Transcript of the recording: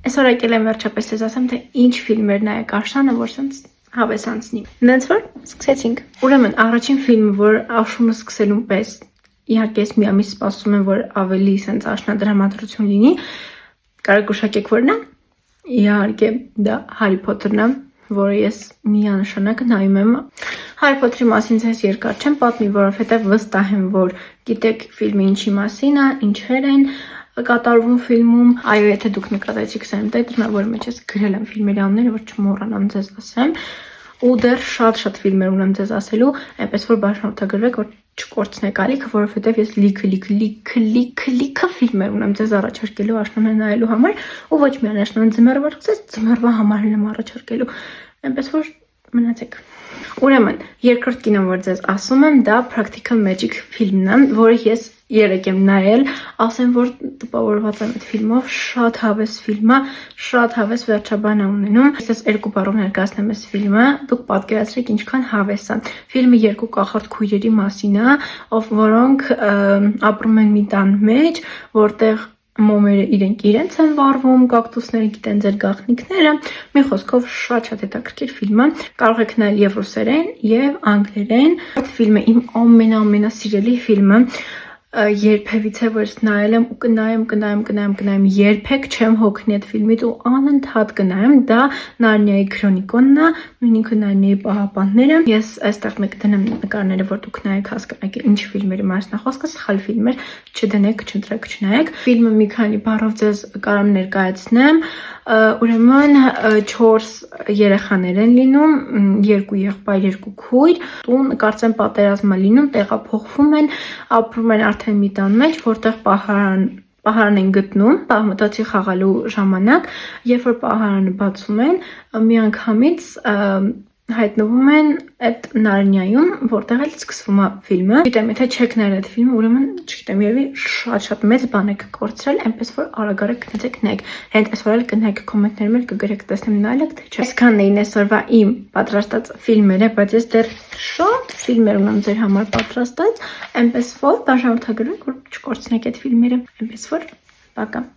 Այսօր եկել եմ վերջապես ես ասեմ, թե ինչ ֆիլմեր նայեք Արշանը, որ սենց հավես անցնի։ Դենց որ սկսեցինք։ Ուրեմն առաջին ֆիլմը, որ աշունը սկսելուն պես իհարկե ես մի ամիս սպասում եմ, որ ավելի սենց աշնադրամատրություն լինի, կարող գուշակեք որն է։ Իհարկե դա Հարի Փոթերն է, որը ես միանշանակ նայում եմ։ Հարի Փոթերի մասին ես երկար չեմ պատմի, որովհետև վստահ եմ, որ գիտեք ֆիլմը ինչի մասին է, ինչեր են կատարվում ֆիլմում, այո, եթե դուք նկատեցիք սեմ տետրնավորի մեջ ես գրել եմ ֆիլմերի անունները, որ չմոռանամ ձեզ ասեմ, ու դեռ շատ ֆիլմեր ունեմ ձեզ ասելու, այնպես որ բաժանորդագրվեք, որ չկորցնեք ալիքը, որովհետև ես լիքը ֆիլմեր ունեմ ձեզ առաջարկելու աշնանը նայելու համար, ու ոչ միայն աշնանը ձմեռվա սկսես, ձմեռվա համար եմ առաջարկելու, այնպես որ մնացեք։ Ուրեմն, երկրորդ կինոն, որ ձեզ ասում եմ, դա Practical Magic ֆիլմն է, որը ես երեք եմ նայել, ասեմ, որ տպավորված եմ այդ ֆիլմով, շատ հավես ֆիլմ է, շատ հավես վերջաբան է ունենում։ Ես երկու բառով ներկայացնեմ այս ֆիլմը, դուք պատկերացրեք ինչքան հավես է։ Ֆիլմը երկու կախարդ քույրերի մասին է, որոնք ապրում են մի տան մեջ, որտեղ մոմերը իրենց են վառվում, կակտուսները գիտեն ձեր գաղտնիքները, մի խոսքով շատ հետաքրքիր ֆիլմ է, կարող եք նայել եւ ռուսերեն եւ անգլերեն։ Այդ ֆիլմը իմ ամենասիրելի ֆիլմը, երբևիցե որ նայել եմ ու կնայեմ, երբեք չեմ հոգնի այդ ֆիլմից ու անընդհատ կնայեմ, դա Նարնիայի քրոնիկոնն է, նույնիսկ Նարնիայի պահապանները։ Ես այստեղ կդնեմ նկարները, որ դուք նայեք, հասկանաք ինչ ֆիլմերի մասին է խոսքը, սխալ ֆիլմեր չդնեք, չընտրեք, չնայեք։ Ֆիլմը մի քանի բառով ձեզ կարամ ներկայացնեմ, ուրեմն 4 երեխաներ են լինում, 2 եղբայր, 2 քույր, տուն կարծեմ պատերազմ է լինում, տեղափոխվում են, ապրում են արդեն մի տան մեջ, որտեղ պահարան են գտնում, մտածի խաղալու ժամանակ, երբ որ պահարանը բացում են, միանգամից հայտնվում են այդ Նարնիայում, որտեղ էլ սկսվում է ֆիլմը։ Գիտեմ, եթե չեք նայել այդ ֆիլմը, ուրեմն չգիտեմ, երևի շատ մեծ բան եք կորցրել, այնպես որ արագ գնացեք նայեք։ Հենց այսօր էլ կնայեք կոմենտներում էլ կգրեք, տեսնեմ նայել եք թե չէ։ Այսքանն էին այսօրվա իմ պատրաստած ֆիլմերը, բայց ես դեռ շատ ֆիլմեր ունեմ ձեր համար պատրաստած, այնպես որ բաժանորդագրվեք, որ չկորցնեք այդ ֆիլմերը, այնպես որ պակա։